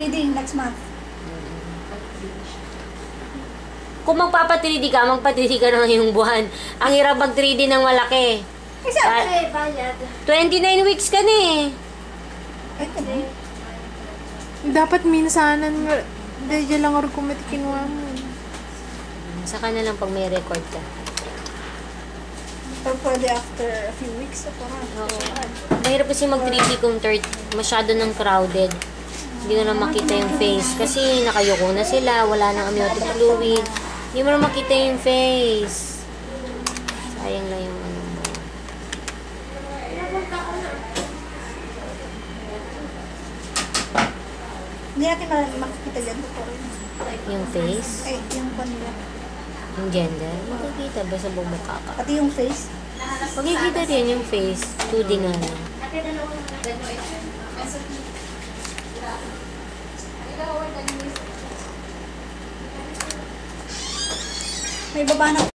Reading next month. Kung magpapa-3D ka, magpa-3D ka ng iyong buwan. Ang hirap mag-3D ng malaki. Kasi bayad. 29 weeks ka na eh. ay, ano? Dapat minsanan nga. Dahil lang ako kinuha mo. Saka na lang pag may record ka. Or pwede after a few weeks. Mahirap kasi mag-3D kung masyado ng crowded. Hindi ko na makita yung face. Kasi nakayuko na sila, wala nang amniotic fluid. Hindi mo na makita yung face. Sayang lang yung ano mo. Hindi natin makikita dyan. Yung face? Ay, yung kanila. Yung gender? Makikita ba sa bumukha ka? Pati yung face. Makikita rin yung face. 2D nga lang. May baba na